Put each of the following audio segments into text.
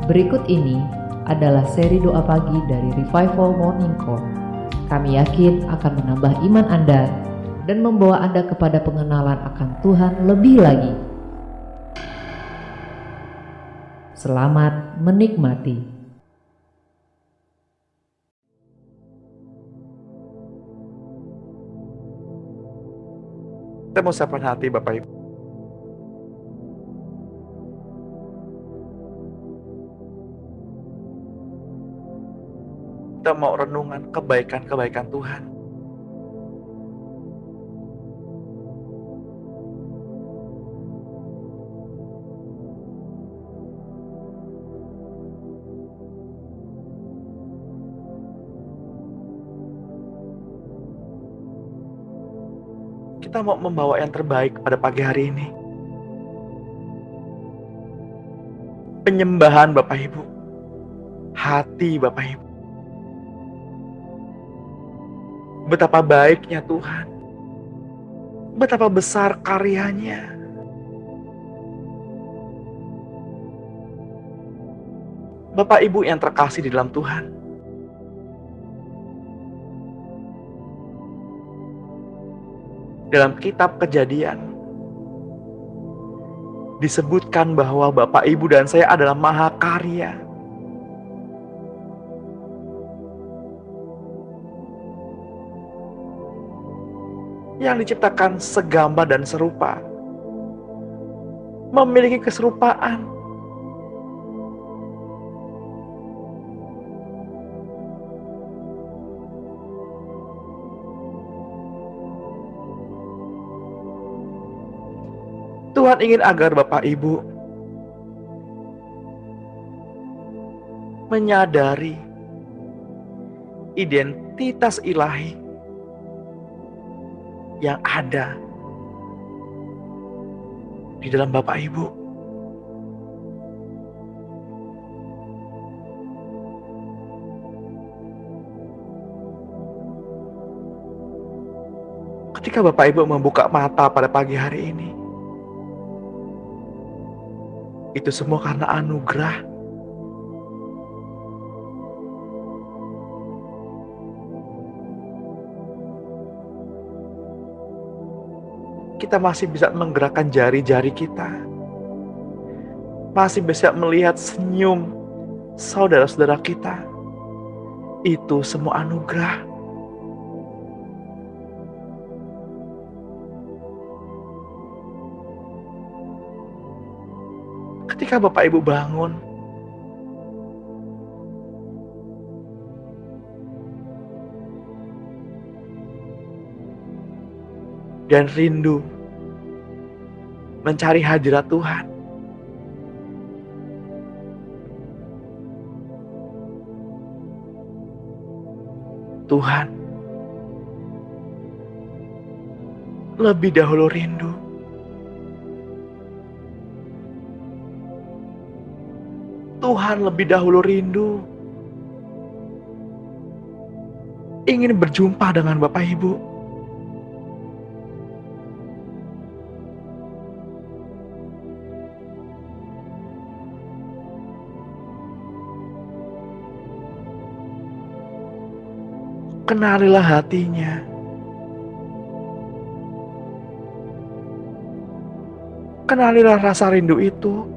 Berikut ini adalah seri doa pagi dari Revival Morning Call. Kami yakin akan menambah iman Anda dan membawa Anda kepada pengenalan akan Tuhan lebih lagi. Selamat menikmati. Kita mau siapkan hati Bapak Ibu. Kita mau renungan kebaikan-kebaikan Tuhan. Kita mau membawa yang terbaik pada pagi hari ini. Penyembahan Bapak Ibu. Hati Bapak Ibu. Betapa baiknya Tuhan. Betapa besar karyanya. Bapak Ibu yang terkasih di dalam Tuhan. Dalam kitab Kejadian disebutkan bahwa Bapak Ibu dan saya adalah mahakarya. Yang diciptakan segambar dan serupa. Memiliki keserupaan. Tuhan ingin agar Bapak Ibu menyadari identitas ilahi yang ada di dalam Bapak Ibu. Ketika Bapak Ibu membuka mata pada pagi hari ini, itu semua karena anugerah. Kita masih bisa menggerakkan jari-jari kita. Masih bisa melihat senyum saudara-saudara kita. Itu semua anugerah. Ketika Bapak Ibu bangun, dan rindu mencari hadirat Tuhan, Tuhan lebih dahulu rindu. Tuhan lebih dahulu rindu ingin berjumpa dengan Bapak Ibu. Kenalilah hatinya. Kenalilah rasa rindu itu.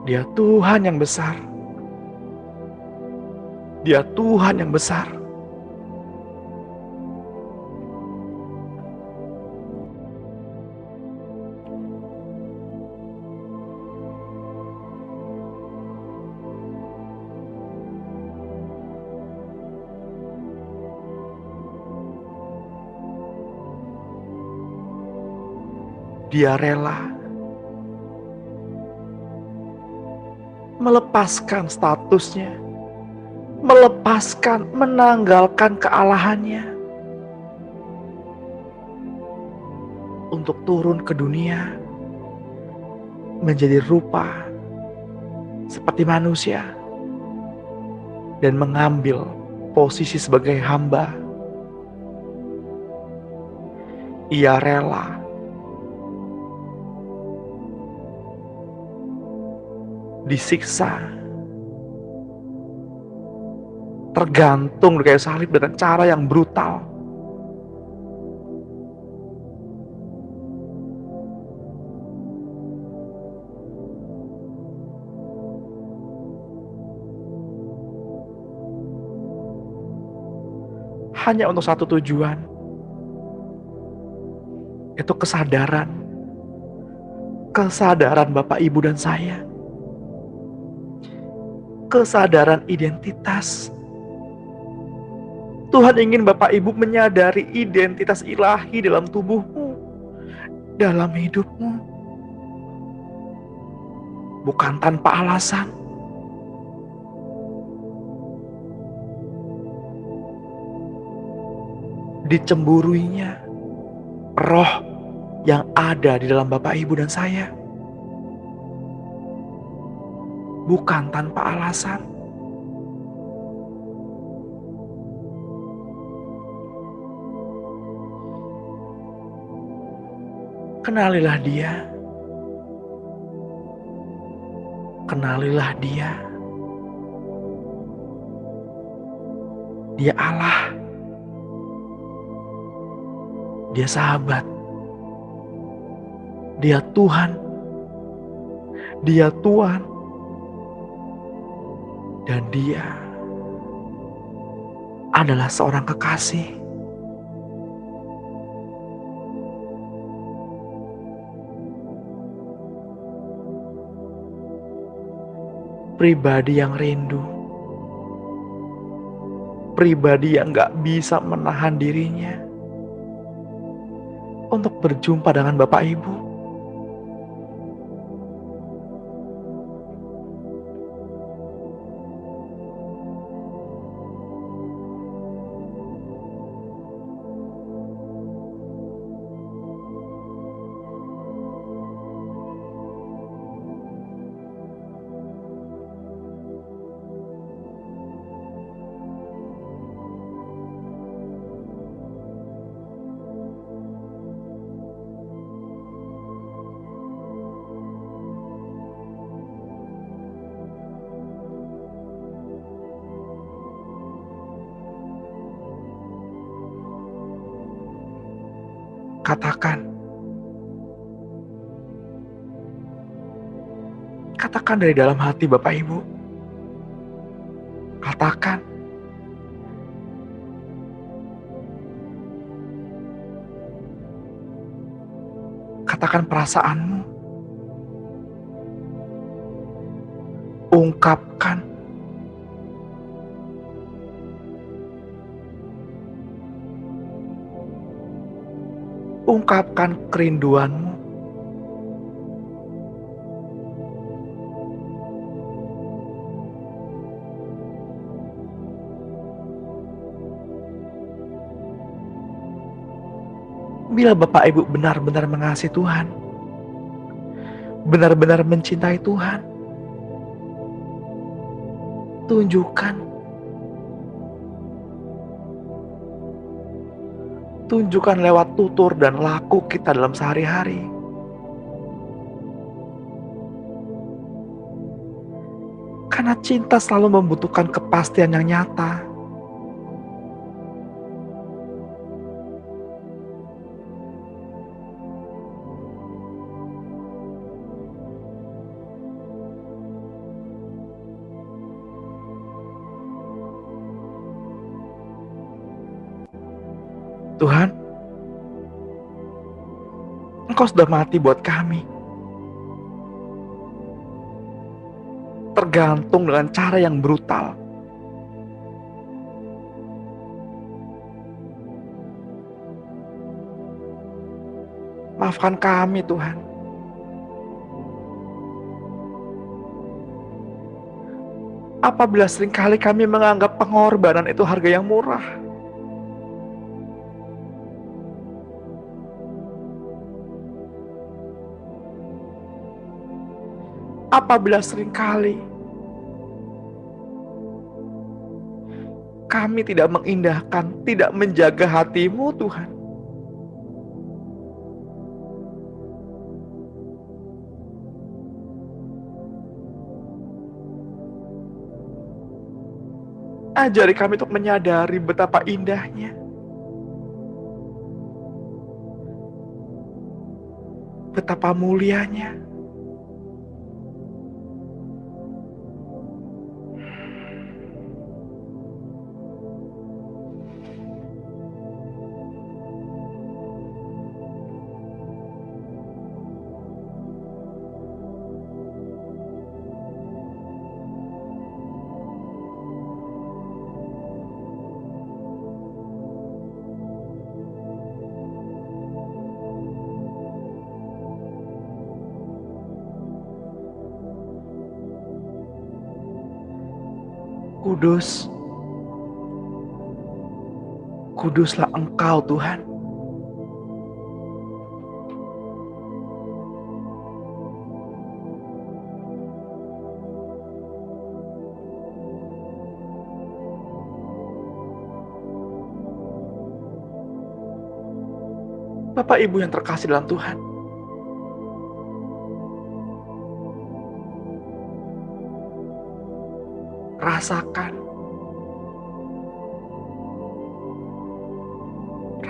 Dia Tuhan yang besar. Dia Tuhan yang besar. Dia rela melepaskan statusnya, menanggalkan kealahannya untuk turun ke dunia menjadi rupa seperti manusia dan mengambil posisi sebagai hamba. Ia rela disiksa, tergantung di kayu salib dengan cara yang brutal. Hanya untuk satu tujuan, itu kesadaran Bapak, Ibu, dan saya. Kesadaran identitas. Tuhan ingin Bapak Ibu menyadari identitas ilahi dalam tubuhmu, dalam hidupmu. Bukan tanpa alasan. Dicemburuinya roh yang ada di dalam Bapak, Ibu, dan saya. Bukan tanpa alasan. Kenalilah Dia. Kenalilah Dia. Dia Allah. Dia sahabat. Dia Tuhan. Dia Tuhan. Dan Dia adalah seorang kekasih. Pribadi yang rindu. Pribadi yang gak bisa menahan dirinya untuk berjumpa dengan Bapak Ibu. Katakan dari dalam hati Bapak Ibu. Katakan. Katakan perasaanmu. Ungkapkan. Ungkapkan kerinduanmu. Bila Bapak Ibu benar-benar mengasihi Tuhan, benar-benar mencintai Tuhan, tunjukkan lewat tutur dan laku kita dalam sehari-hari. Karena cinta selalu membutuhkan kepastian yang nyata. Tuhan, Engkau sudah mati buat kami. Tergantung dengan cara yang brutal. Maafkan kami, Tuhan. Apabila seringkali kami menganggap pengorbanan itu harga yang murah. Apabila seringkali kami tidak mengindahkan, tidak menjaga hati-Mu, Tuhan. Ajari kami untuk menyadari betapa indahnya, betapa mulianya. Kudus, kuduslah Engkau, Tuhan. Bapak Ibu yang terkasih dalam Tuhan,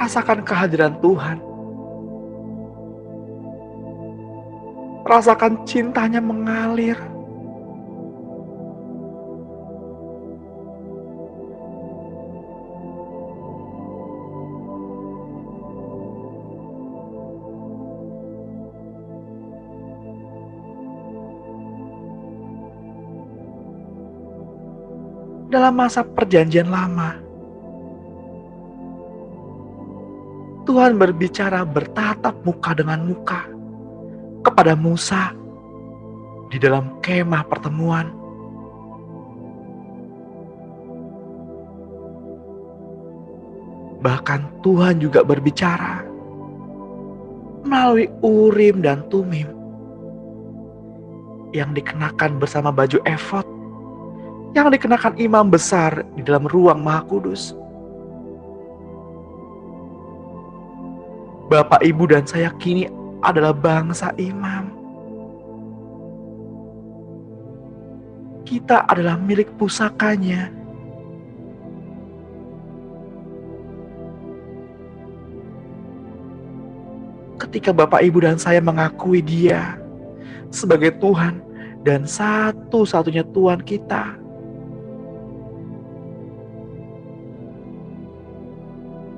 rasakan kehadiran Tuhan. Rasakan cintanya mengalir. Dalam masa perjanjian lama, Tuhan berbicara bertatap muka dengan muka kepada Musa di dalam kemah pertemuan. Bahkan Tuhan juga berbicara melalui Urim dan Tumim yang dikenakan bersama baju efod yang dikenakan imam besar di dalam ruang Maha Kudus. Bapak, Ibu, dan saya kini adalah bangsa imam. Kita adalah milik pusakanya. Ketika Bapak, Ibu, dan saya mengakui Dia sebagai Tuhan dan satu-satunya Tuhan kita,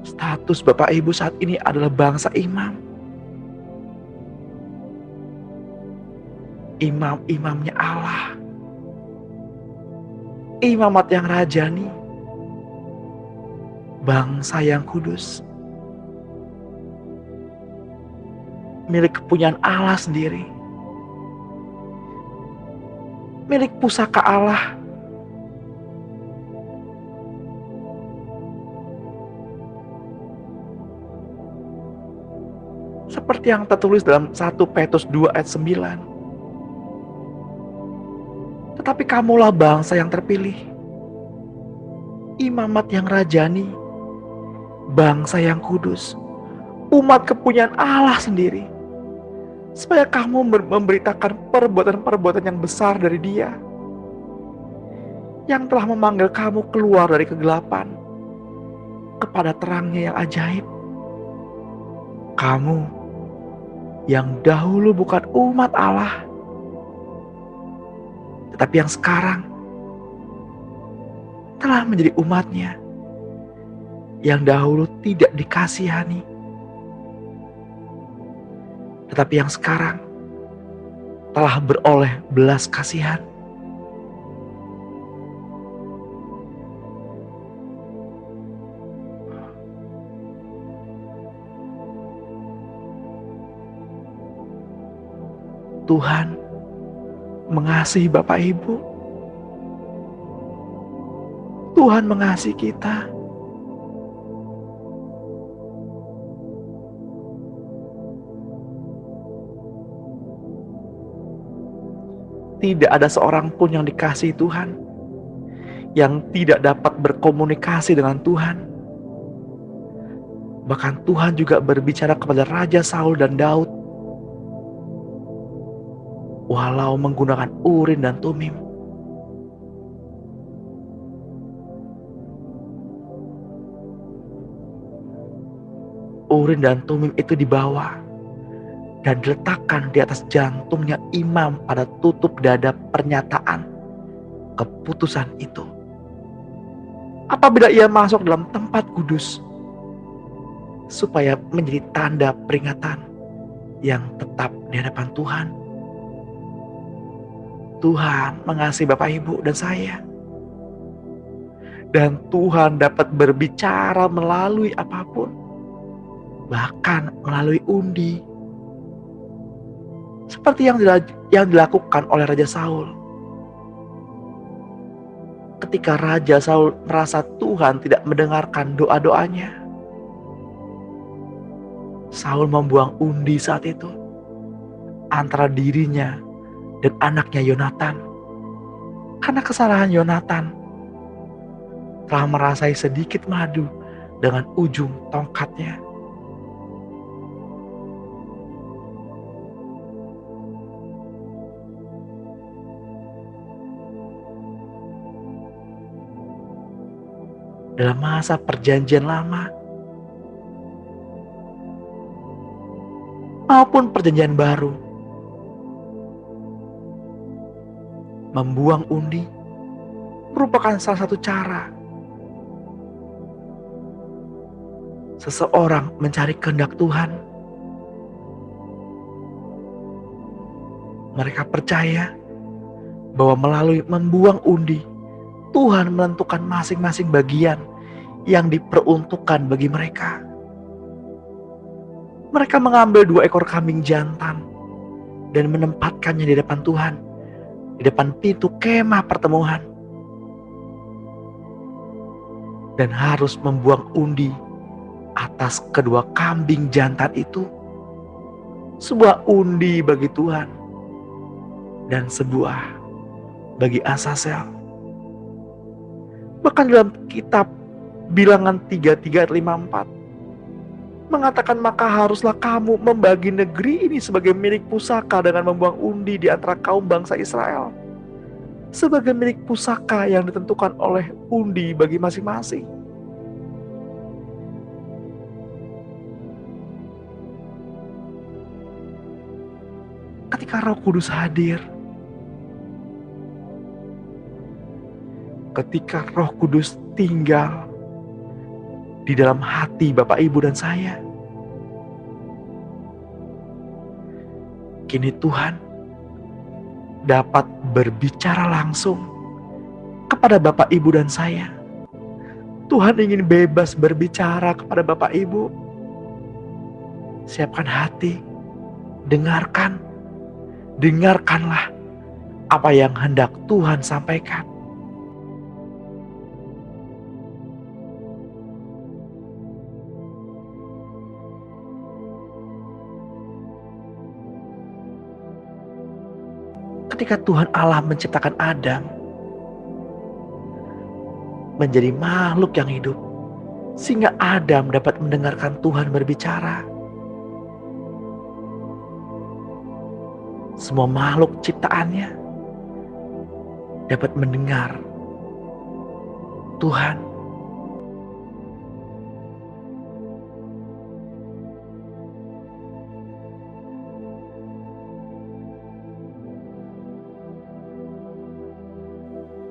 status Bapak Ibu saat ini adalah bangsa imam. Imam-imamnya Allah. Imamat yang rajani. Bangsa yang kudus. Milik kepunyaan Allah sendiri. Milik pusaka Allah. Seperti yang tertulis dalam 1 Petrus 2 ayat 9. Tetapi kamulah bangsa yang terpilih, imamat yang rajani, bangsa yang kudus, umat kepunyaan Allah sendiri, supaya kamu memberitakan perbuatan-perbuatan yang besar dari Dia, yang telah memanggil kamu keluar dari kegelapan kepada terangnya yang ajaib. Kamu yang dahulu bukan umat Allah, tetapi yang sekarang telah menjadi umat-Nya, yang dahulu tidak dikasihani, tetapi yang sekarang telah beroleh belas kasihan. Tuhan mengasihi Bapak Ibu. Tuhan mengasihi kita. Tidak ada seorang pun yang dikasihi Tuhan yang tidak dapat berkomunikasi dengan Tuhan. Bahkan Tuhan juga berbicara kepada Raja Saul dan Daud walau menggunakan Urim dan Tumim. Urim dan Tumim itu dibawa dan diletakkan di atas jantungnya imam pada tutup dada pernyataan keputusan itu. Apabila ia masuk dalam tempat kudus, supaya menjadi tanda peringatan yang tetap di hadapan Tuhan. Tuhan mengasihi Bapak Ibu dan saya. Dan Tuhan dapat berbicara melalui apapun. Bahkan melalui undi. Seperti yang dilakukan oleh Raja Saul. Ketika Raja Saul merasa Tuhan tidak mendengarkan doa-doanya, Saul membuang undi saat itu antara dirinya dan anaknya Yonatan. Karena kesalahan Yonatan telah merasai sedikit madu dengan ujung tongkatnya. Dalam masa perjanjian lama maupun perjanjian baru, membuang undi merupakan salah satu cara seseorang mencari kehendak Tuhan. Mereka percaya bahwa melalui membuang undi, Tuhan menentukan masing-masing bagian yang diperuntukkan bagi mereka. Mereka mengambil 2 ekor kambing jantan dan menempatkannya di depan Tuhan, di depan pintu kemah pertemuan. Dan harus membuang undi atas kedua kambing jantan itu. Sebuah undi bagi Tuhan dan sebuah bagi Asasel. Bahkan dalam kitab Bilangan 33 ayat 54 mengatakan, maka haruslah kamu membagi negeri ini sebagai milik pusaka dengan membuang undi di antara kaum bangsa Israel. Sebagai milik pusaka yang ditentukan oleh undi bagi masing-masing. Ketika Roh Kudus hadir, ketika Roh Kudus tinggal di dalam hati Bapak, Ibu, dan saya, kini Tuhan dapat berbicara langsung kepada Bapak, Ibu, dan saya. Tuhan ingin bebas berbicara kepada Bapak, Ibu. Siapkan hati, dengarkanlah apa yang hendak Tuhan sampaikan. Ketika Tuhan Allah menciptakan Adam menjadi makhluk yang hidup, sehingga Adam dapat mendengarkan Tuhan berbicara. Semua makhluk ciptaannya dapat mendengar Tuhan.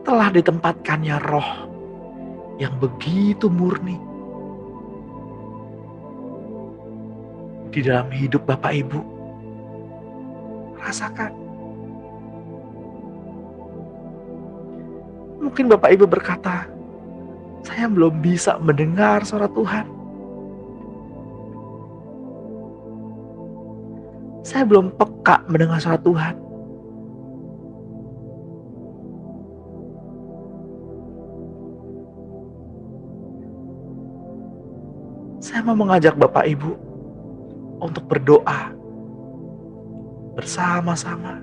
Telah ditempatkannya roh yang begitu murni di dalam hidup Bapak, Ibu. Rasakan. Mungkin Bapak, Ibu berkata, saya belum bisa mendengar suara Tuhan. Saya belum peka mendengar suara Tuhan. Saya mau mengajak Bapak, Ibu untuk berdoa bersama-sama.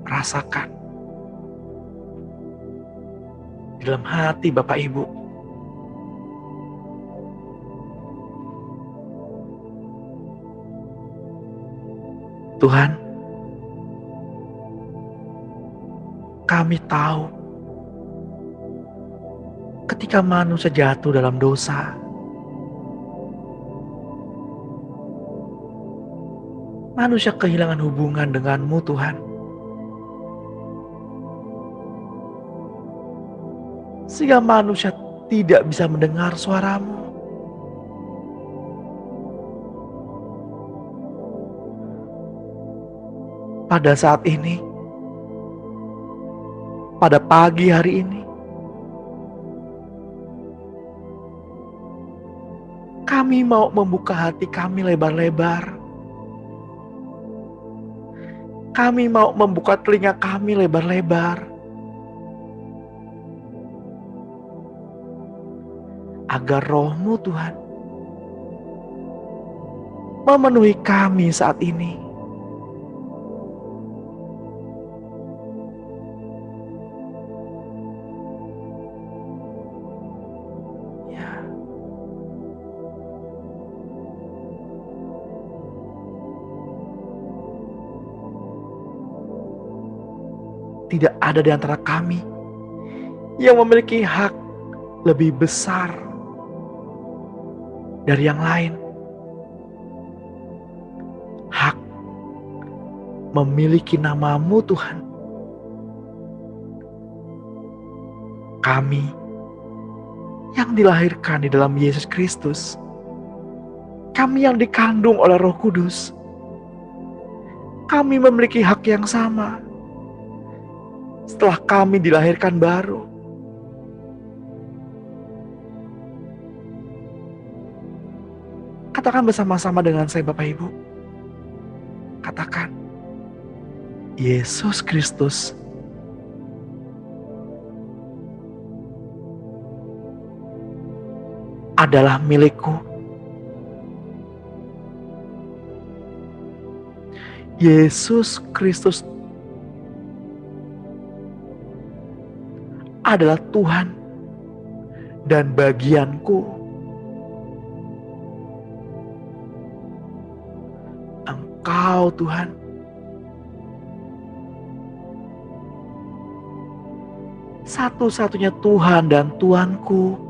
rasakan di dalam hati Bapak Ibu. Tuhan, kami tahu ketika manusia jatuh dalam dosa, manusia kehilangan hubungan dengan-Mu, Tuhan. Sehingga manusia tidak bisa mendengar suara-Mu. Pada saat ini, pada pagi hari ini, kami mau membuka hati kami lebar-lebar. Kami mau membuka telinga kami lebar-lebar. Agar Roh-Mu, Tuhan, memenuhi kami saat ini. Tidak ada di antara kami yang memiliki hak lebih besar dari yang lain. Hak memiliki nama-Mu, Tuhan. Kami yang dilahirkan di dalam Yesus Kristus, kami yang dikandung oleh Roh Kudus, kami memiliki hak yang sama. Setelah kami dilahirkan baru, katakan bersama-sama dengan saya Bapak Ibu. Katakan, Yesus Kristus adalah milikku. Yesus Kristus adalah Tuhan dan bagianku. Engkau, Tuhan, satu-satunya Tuhan dan Tuanku.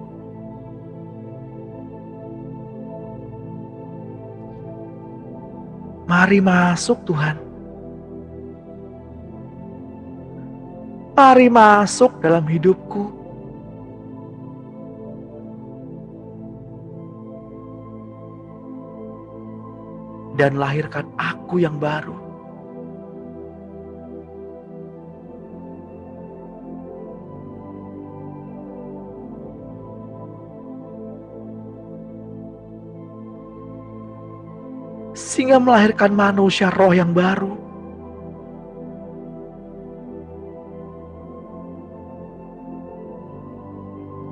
Mari masuk, Tuhan. Mari masuk dalam hidupku. Dan lahirkan aku yang baru. Sehingga melahirkan manusia roh yang baru.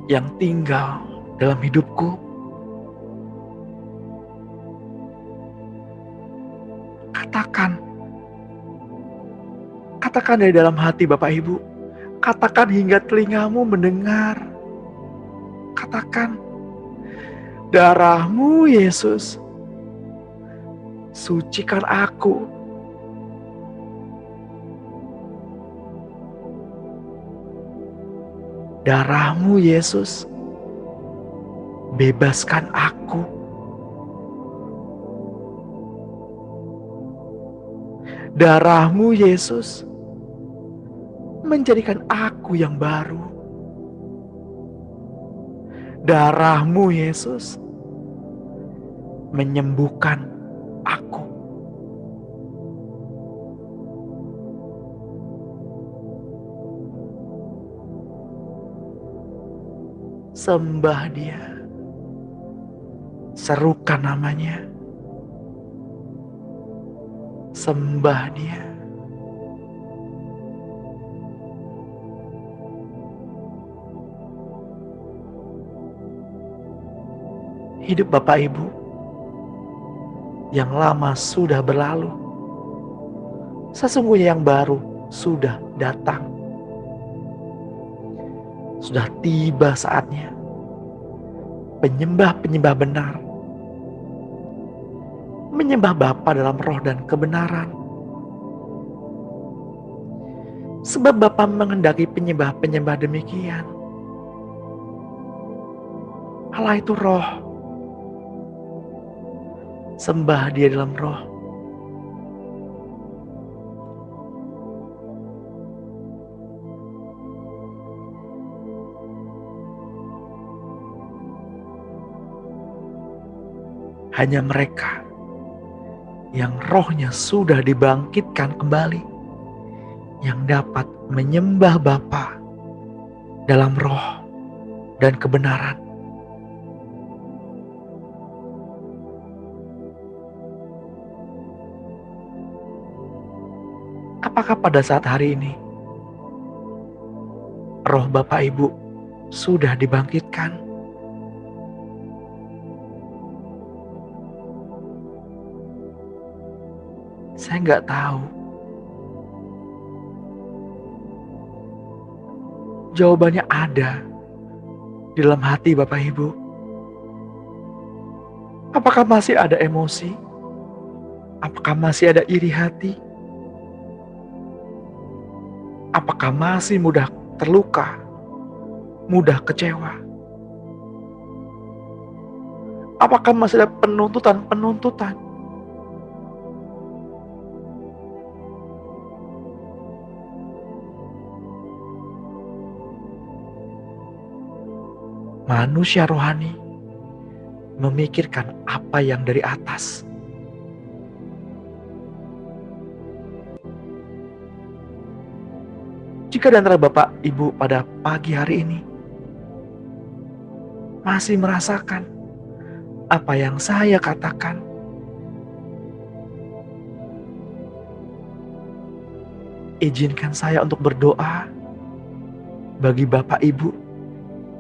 Yang tinggal dalam hidupku. Katakan dari dalam hati Bapak Ibu. Katakan hingga telingamu mendengar. Katakan, darah-Mu Yesus, sucikan aku. Darah-Mu Yesus, bebaskan aku. Darah-Mu Yesus, menjadikan aku yang baru. Darah-Mu Yesus, menyembuhkan aku. Sembah Dia, serukan namanya, sembah Dia. Hidup Bapak Ibu yang lama sudah berlalu, sesungguhnya yang baru sudah datang. Sudah tiba saatnya penyembah-penyembah benar menyembah Bapa dalam roh dan kebenaran. Sebab Bapa menghendaki penyembah-penyembah demikian. Allah itu roh. Sembah Dia dalam roh. Hanya mereka yang rohnya sudah dibangkitkan kembali yang dapat menyembah Bapa dalam roh dan kebenaran. Apakah pada saat hari ini roh Bapak Ibu sudah dibangkitkan? Saya nggak tahu. Jawabannya ada di dalam hati Bapak Ibu. Apakah masih ada emosi? Apakah masih ada iri hati? Apakah masih mudah terluka? Mudah kecewa? Apakah masih ada penuntutan-penuntutan? Manusia rohani memikirkan apa yang dari atas. Jika di antara Bapak Ibu pada pagi hari ini masih merasakan apa yang saya katakan, izinkan saya untuk berdoa bagi Bapak Ibu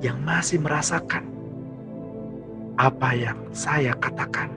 yang masih merasakan apa yang saya katakan.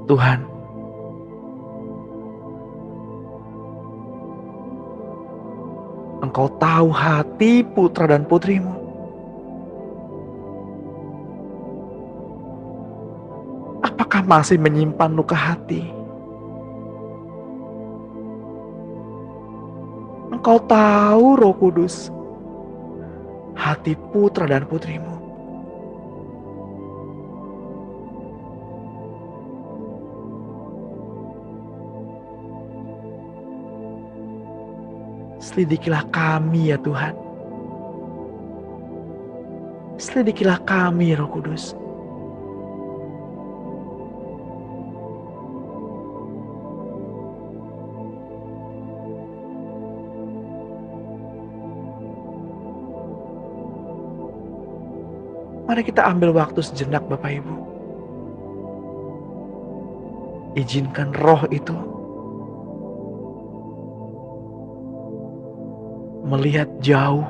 Tuhan, Engkau tahu hati putra dan putrimu. Apakah masih menyimpan luka hati? Engkau tahu, Roh Kudus, hati putra dan putrimu. Selidikilah kami ya Tuhan. Selidikilah kami, Roh Kudus. Mari kita ambil waktu sejenak Bapak Ibu. Izinkan roh itu melihat jauh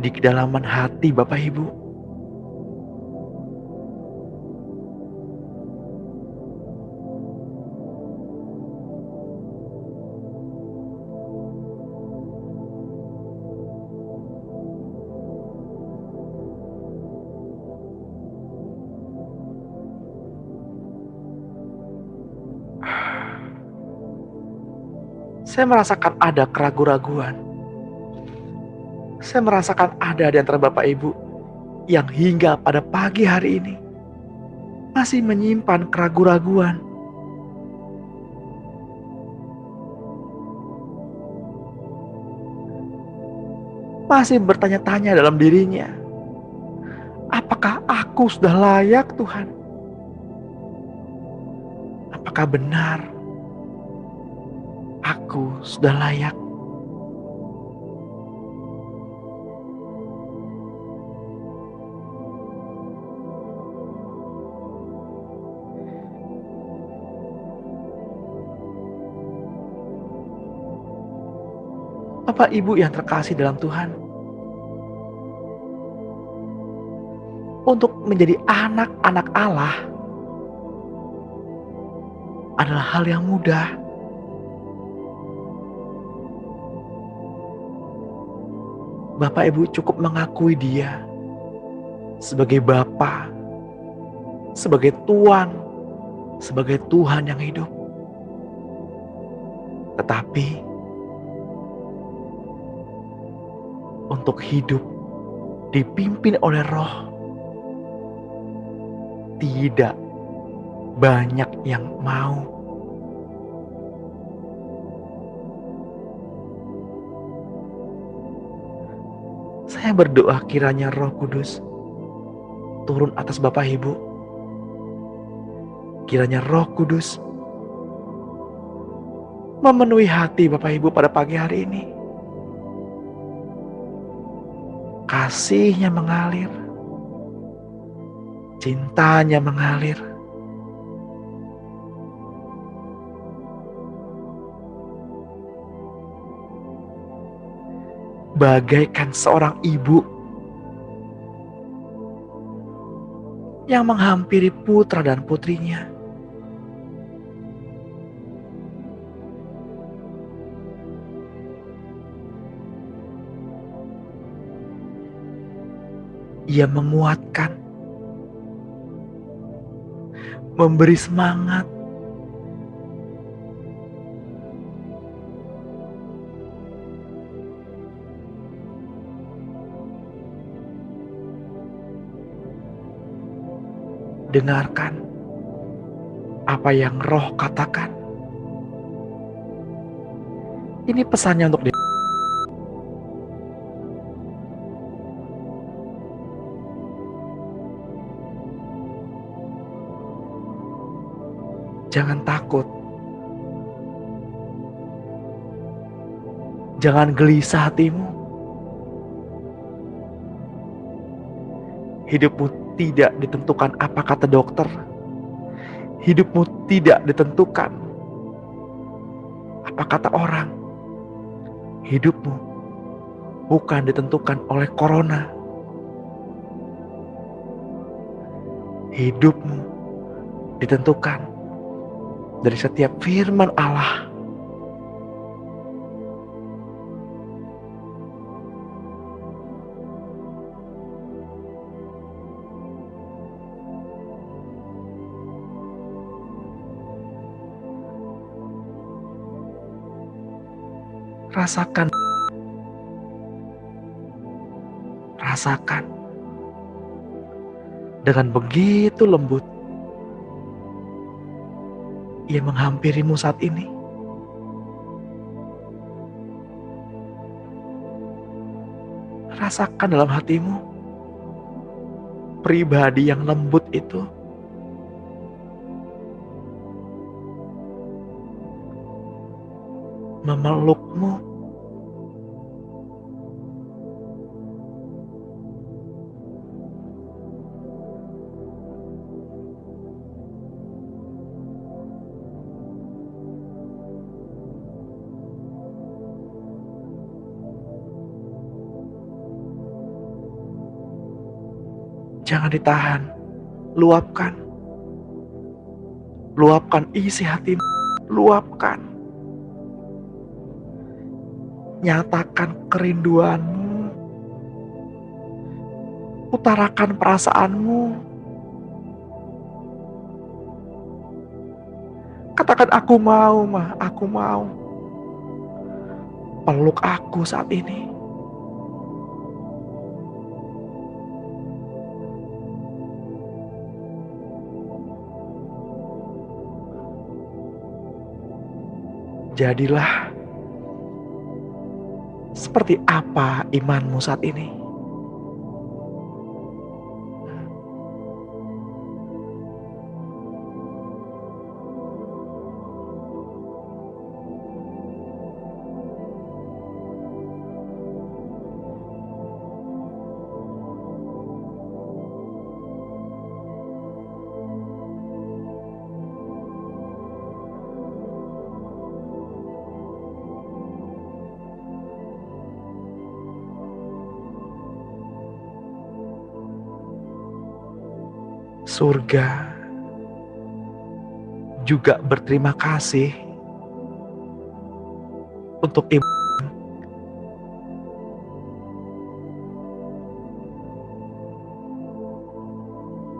di kedalaman hati Bapak Ibu. Saya merasakan ada keraguan-raguan. Saya merasakan ada di antara Bapak Ibu yang hingga pada pagi hari ini masih menyimpan keraguan-raguan. Masih bertanya-tanya dalam dirinya, apakah aku sudah layak Tuhan? Apakah benar aku sudah layak. Bapak Ibu yang terkasih dalam Tuhan, untuk menjadi anak-anak Allah adalah hal yang mudah. Bapak Ibu cukup mengakui Dia sebagai Bapa, sebagai Tuan, sebagai Tuhan yang hidup. Tetapi untuk hidup dipimpin oleh Roh, tidak banyak yang mau. Saya berdoa kiranya Roh Kudus turun atas Bapak Ibu. Kiranya Roh Kudus memenuhi hati Bapak Ibu pada pagi hari ini. Kasih-Nya mengalir, cintanya mengalir. Bagaikan seorang ibu yang menghampiri putra dan putrinya. Ia menguatkan, memberi semangat, dengarkan apa yang Roh katakan. Ini pesannya untuk dia. Jangan takut. Jangan gelisah hatimu. Hidupmu tidak ditentukan apa kata dokter. Hidupmu tidak ditentukan apa kata orang. Hidupmu bukan ditentukan oleh corona. Hidupmu ditentukan dari setiap firman Allah. Rasakan, rasakan dengan begitu lembut Ia menghampirimu saat ini. Rasakan dalam hatimu pribadi yang lembut itu. Memelukmu. Jangan ditahan, luapkan. Luapkan isi hatimu, luapkan. Nyatakan kerinduanmu. Utarakan perasaanmu. Katakan, aku mau, Ma, aku mau. Peluk aku saat ini. Jadilah seperti apa imanmu saat ini. surga juga berterima kasih untuk ibu,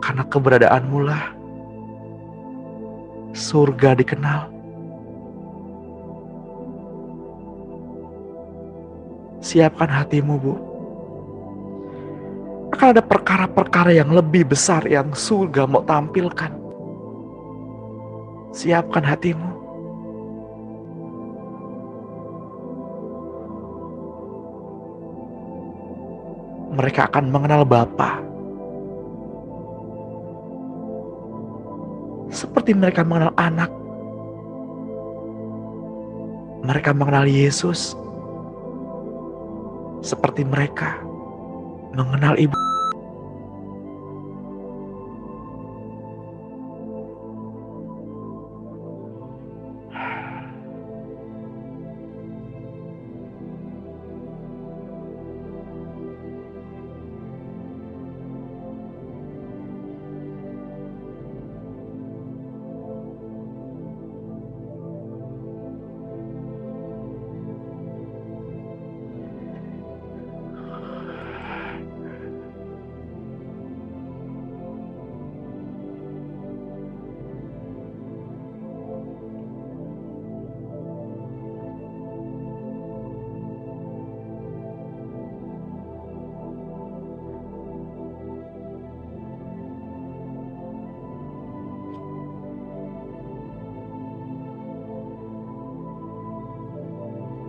karena keberadaanmu lah surga dikenal. Siapkan hatimu, Bu. Akan ada perkara-perkara yang lebih besar yang surga mau tampilkan. Siapkan hatimu. Mereka akan mengenal Bapa seperti mereka mengenal anak. Mereka mengenal Yesus seperti mereka mengenal ibu.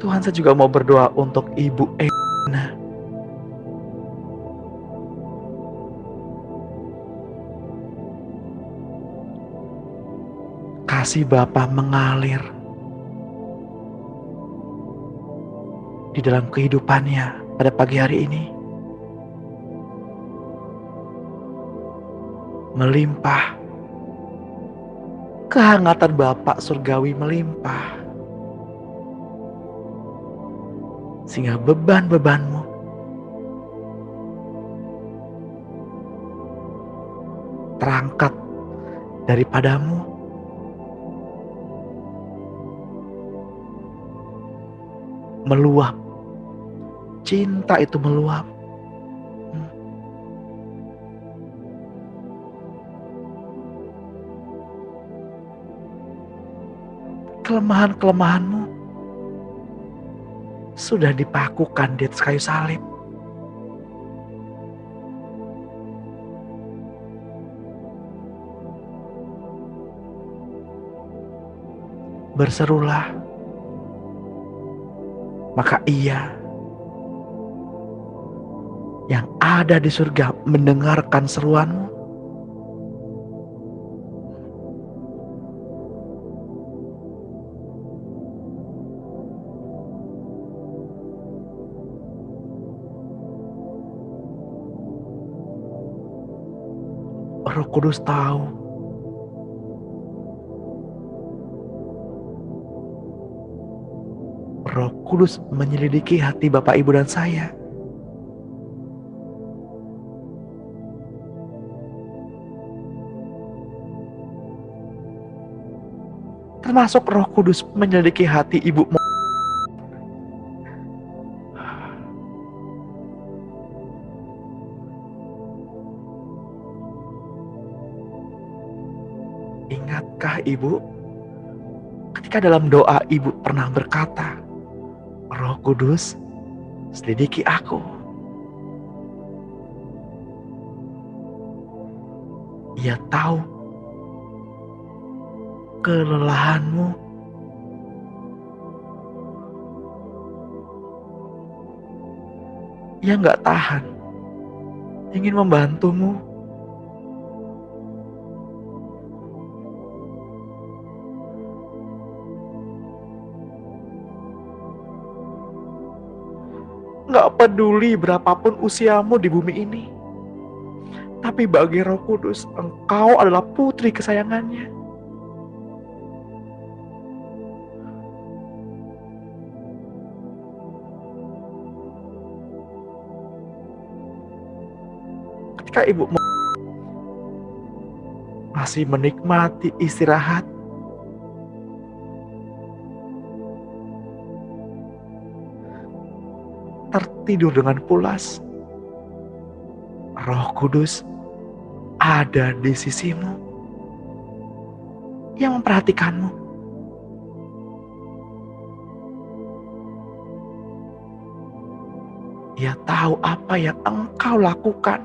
Tuhan, saya juga mau berdoa untuk Ibu Ena. Kasih Bapa mengalir di dalam kehidupannya pada pagi hari ini. Melimpah. Kehangatan Bapa surgawi melimpah. Sehingga beban-bebanmu terangkat daripadamu. Meluap. Cinta itu meluap. Kelemahan-kelemahanmu sudah dipakukan di atas kayu salib. Berserulah, maka Ia yang ada di surga mendengarkan seruanmu. Roh Kudus tahu Roh Kudus menyelidiki hati Bapak, Ibu, dan saya. Termasuk Roh Kudus menyelidiki hati Ibu. Ingatkah Ibu, ketika dalam doa Ibu pernah berkata, Roh Kudus, selidiki aku. Ia tahu kelelahanmu. Ia gak tahan, ingin membantumu. Gak peduli berapapun usiamu di bumi ini. Tapi bagi Roh Kudus, engkau adalah putri kesayangannya. Ketika Ibu masih menikmati istirahat, tertidur dengan pulas. Roh Kudus ada di sisimu yang memperhatikanmu. Ia tahu apa yang engkau lakukan.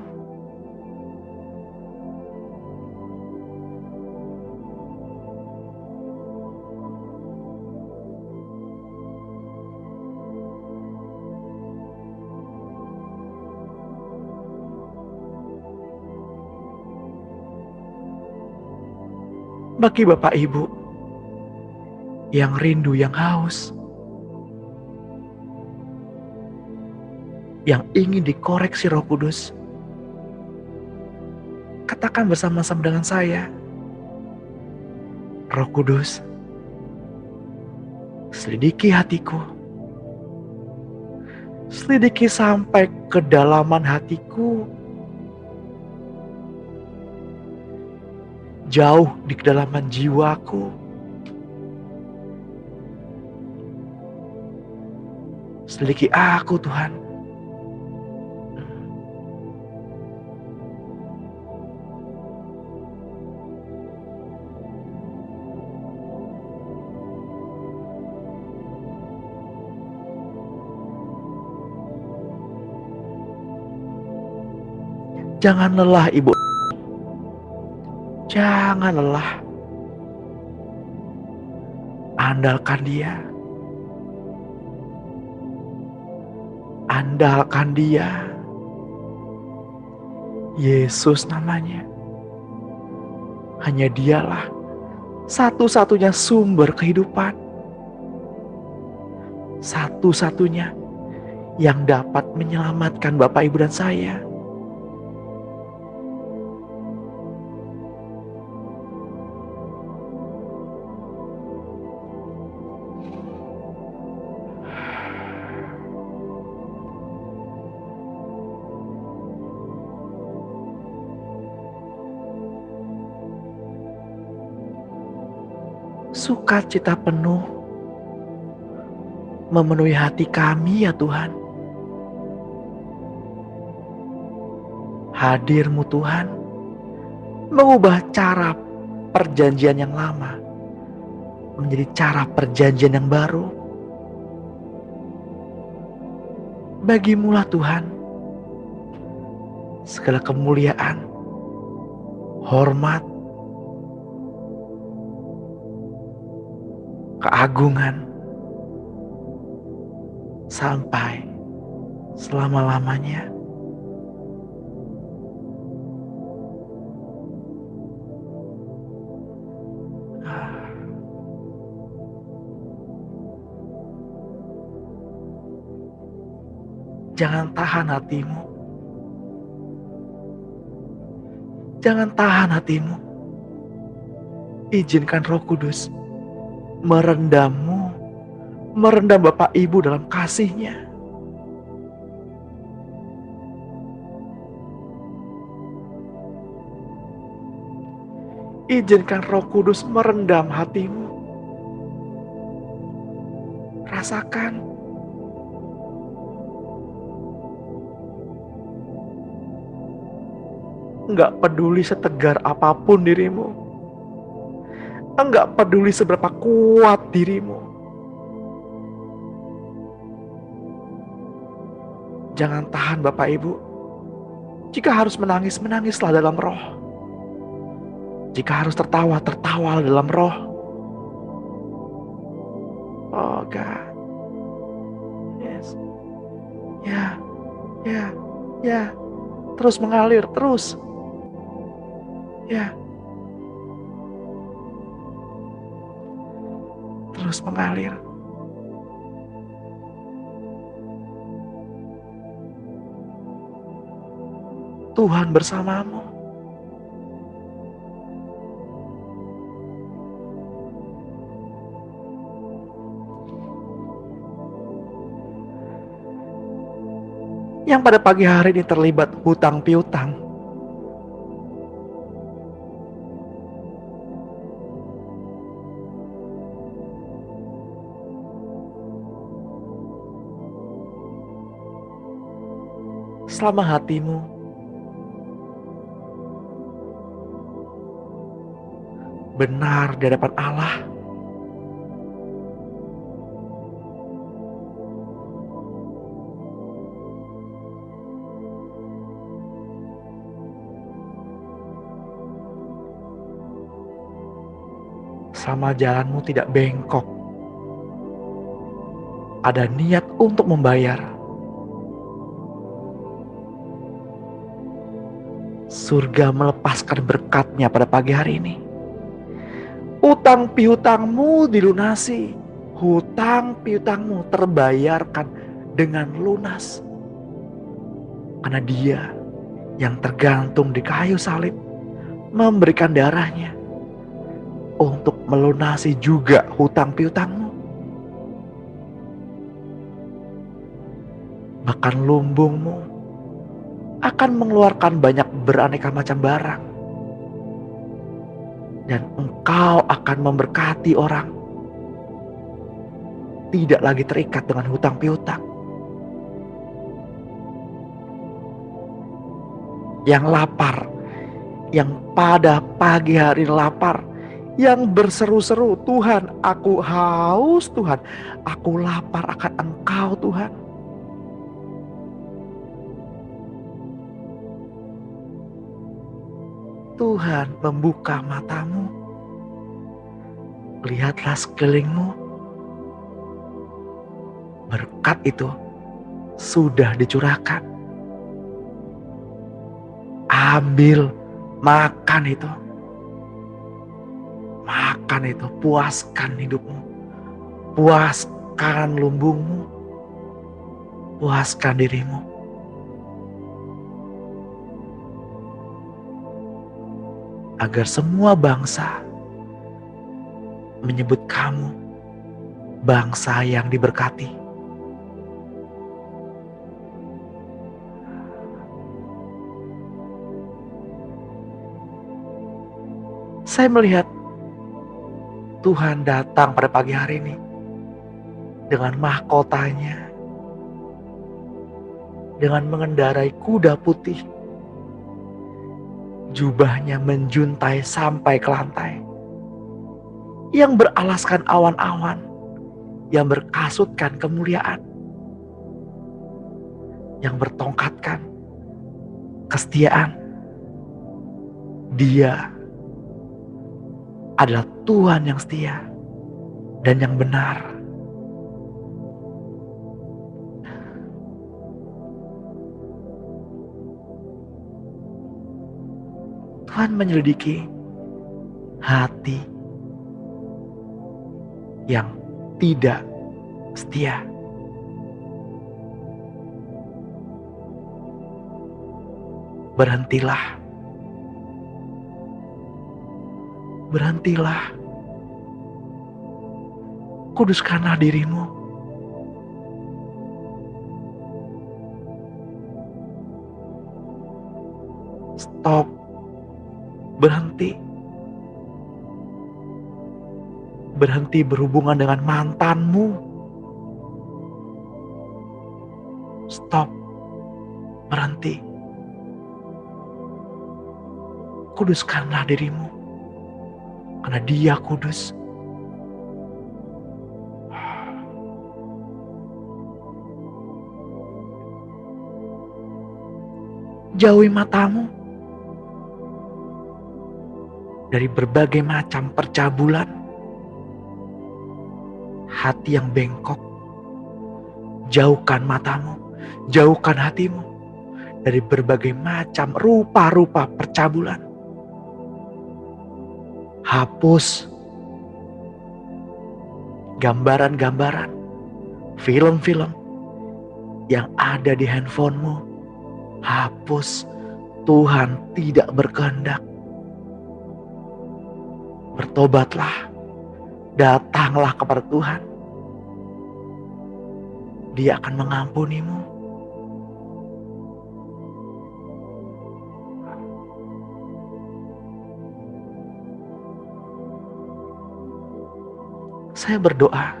Bagi Bapak Ibu yang rindu, yang haus, yang ingin dikoreksi Roh Kudus, katakan bersama-sama dengan saya, Roh Kudus, selidiki hatiku, selidiki sampai kedalaman hatiku, jauh di kedalaman jiwaku. Selidiki aku, Tuhan. Jangan lelah, Ibu. Jangan lelah. Andalkan Dia. Andalkan Dia. Yesus namanya. Hanya Dialah satu-satunya sumber kehidupan. Satu-satunya yang dapat menyelamatkan Bapak, Ibu, dan saya. Sukacita penuh memenuhi hati kami, ya Tuhan. Hadir-Mu, Tuhan, mengubah cara perjanjian yang lama menjadi cara perjanjian yang baru. Bagi-Mu-lah, Tuhan, segala kemuliaan, hormat, keagungan, sampai selama-lamanya. Jangan tahan hatimu. Jangan tahan hatimu. Izinkan Roh Kudus merendammu, merendam Bapak Ibu dalam kasih-Nya. Izinkan Roh Kudus merendam hatimu. Rasakan. Enggak peduli setegar apapun dirimu. Enggak peduli seberapa kuat dirimu. Jangan tahan, Bapak Ibu. Jika harus menangis, menangislah dalam roh. Jika harus tertawa, tertawa dalam roh. Oh God. Yes. Ya. Terus mengalir, terus. Ya. Terus mengalir. Tuhan bersamamu. Yang pada pagi hari ini terlibat hutang piutang, selama hatimu benar di hadapan Allah. Selama jalanmu tidak bengkok, ada niat untuk membayar. Surga melepaskan berkat-Nya pada pagi hari ini. Utang piutangmu dilunasi. Hutang piutangmu terbayarkan dengan lunas. Karena Dia yang tergantung di kayu salib memberikan darahnya untuk melunasi juga hutang piutangmu. Bahkan lumbungmu akan mengeluarkan banyak beraneka macam barang. Dan engkau akan memberkati orang. Tidak lagi terikat dengan hutang piutang. Yang lapar, yang pada pagi hari lapar, yang berseru-seru, Tuhan, aku haus, Tuhan, aku lapar akan Engkau, Tuhan. Tuhan membuka matamu. Lihatlah sekelilingmu. Berkat itu sudah dicurahkan. Ambil, makan itu. Makan itu, puaskan hidupmu. Puaskan lumbungmu. Puaskan dirimu. Agar semua bangsa menyebut kamu bangsa yang diberkati. Saya melihat Tuhan datang pada pagi hari ini dengan mahkotanya, dengan mengendarai kuda putih. Jubahnya menjuntai sampai ke lantai, yang beralaskan awan-awan, yang berkasutkan kemuliaan, yang bertongkatkan kesetiaan. Dia adalah Tuhan yang setia dan yang benar. Tuhan menyelidiki hati yang tidak setia. Berhentilah. Berhentilah. Kuduskanlah dirimu. Stop. Berhenti. Berhenti berhubungan dengan mantanmu. Stop. Berhenti. Kuduskanlah dirimu. Karena Dia kudus. Jauhi matamu dari berbagai macam percabulan, hati yang bengkok. Jauhkan matamu, jauhkan hatimu dari berbagai macam rupa-rupa percabulan. Hapus gambaran-gambaran, film-film yang ada di handphonemu. Hapus. Tuhan tidak berkehendak. Bertobatlah, datanglah kepada Tuhan. Dia akan mengampunimu. Saya berdoa,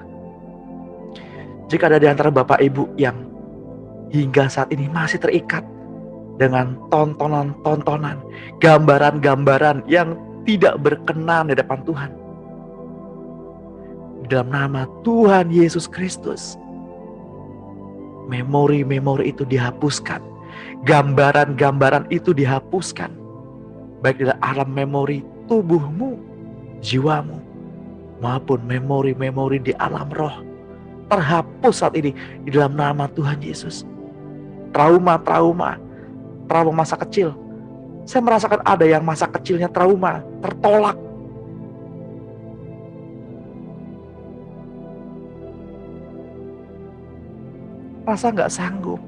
jika ada di antara Bapak Ibu yang hingga saat ini masih terikat dengan tontonan-tontonan, gambaran-gambaran yang tidak berkenan di depan Tuhan. Dalam nama Tuhan Yesus Kristus, memori-memori itu dihapuskan, gambaran-gambaran itu dihapuskan, baik dalam alam memori tubuhmu, jiwamu, maupun memori-memori di alam roh. Terhapus saat ini di dalam nama Tuhan Yesus. Trauma masa kecil. Saya merasakan ada yang masa kecilnya trauma, tertolak. Merasa gak sanggup,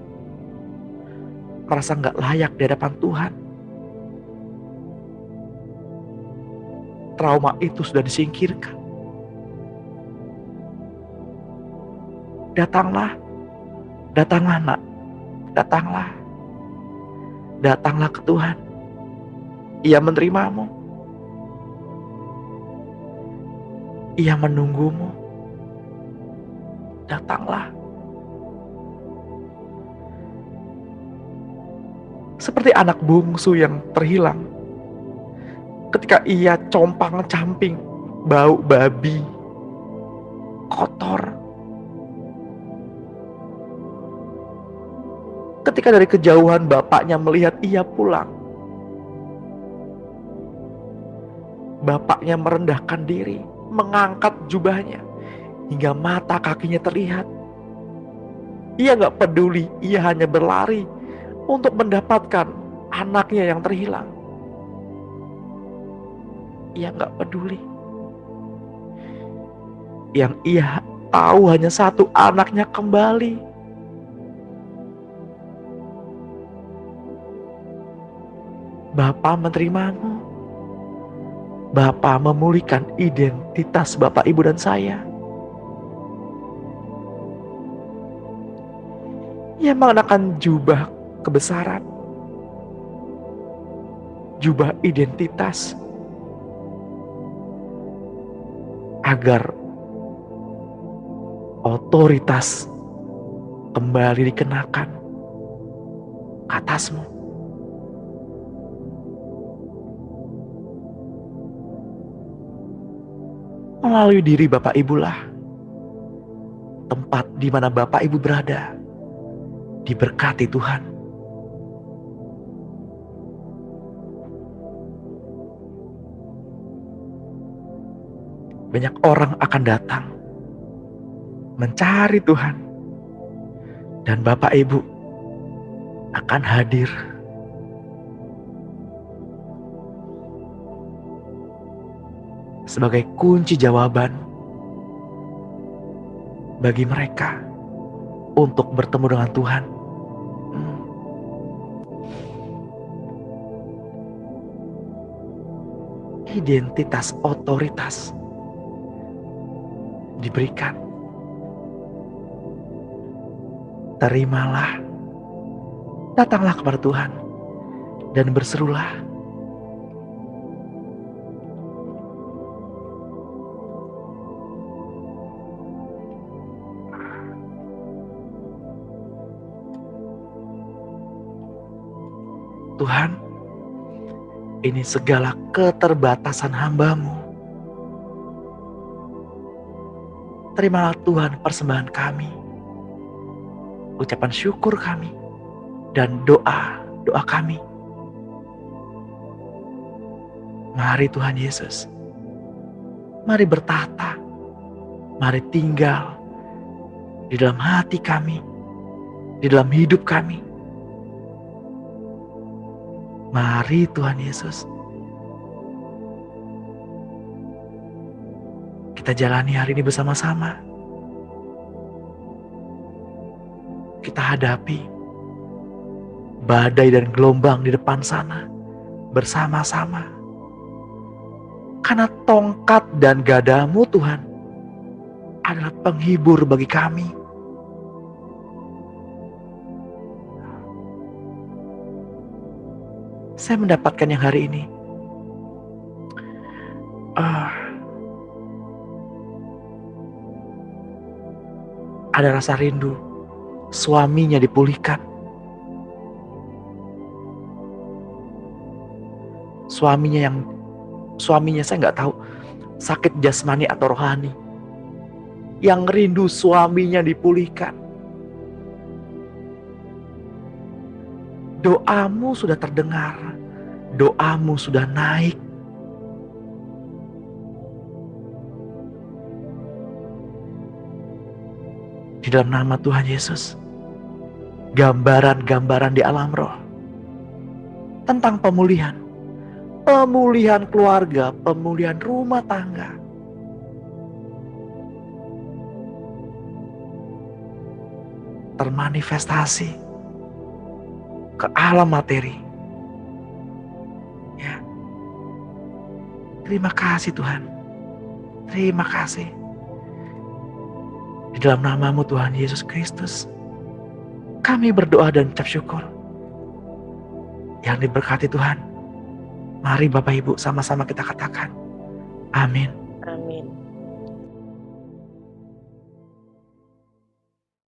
merasa gak layak di hadapan Tuhan. Trauma itu sudah disingkirkan. Datanglah nak, datanglah ke Tuhan. Ia menerimamu, Ia menunggumu. Datanglah. Seperti anak bungsu yang terhilang, ketika ia compang-camping, bau babi, kotor. Ketika dari kejauhan bapaknya melihat ia pulang, bapaknya merendahkan diri, mengangkat jubahnya hingga mata kakinya terlihat. Ia gak peduli, ia hanya berlari untuk mendapatkan anaknya yang terhilang. Ia gak peduli. Yang ia tahu hanya satu, anaknya kembali. Bapa menerimamu. Bapa memulihkan identitas Bapak, Ibu, dan saya. Ia mengenakan jubah kebesaran, jubah identitas, agar otoritas kembali dikenakan ke atasmu. Melalui diri Bapak Ibu lah tempat di mana Bapak Ibu berada diberkati Tuhan. Banyak orang akan datang mencari Tuhan, dan Bapak Ibu akan hadir. Sebagai kunci jawaban bagi mereka untuk bertemu dengan Tuhan. Identitas otoritas diberikan. Terimalah, datanglah kepada Tuhan dan berserulah. Tuhan, ini segala keterbatasan hamba-Mu. Terimalah Tuhan persembahan kami, ucapan syukur kami, dan doa kami. Mari Tuhan Yesus, mari bertahta, mari tinggal di dalam hati kami, di dalam hidup kami. Mari Tuhan Yesus, kita jalani hari ini bersama-sama. Kita hadapi badai dan gelombang di depan sana bersama-sama. Karena tongkat dan gadamu Tuhan adalah penghibur bagi kami. Saya mendapatkan yang hari ini. Ada rasa rindu, suaminya dipulihkan. suaminya saya nggak tahu sakit jasmani atau rohani, yang rindu suaminya dipulihkan. Doamu sudah terdengar, doamu sudah naik. Di dalam nama Tuhan Yesus, gambaran-gambaran di alam roh tentang pemulihan keluarga, pemulihan rumah tangga, termanifestasi ke alam materi. Ya. Terima kasih Tuhan. Terima kasih. Di dalam nama-Mu Tuhan Yesus Kristus, kami berdoa dan ucap syukur. Yang diberkati Tuhan, mari Bapak Ibu sama-sama kita katakan, amin.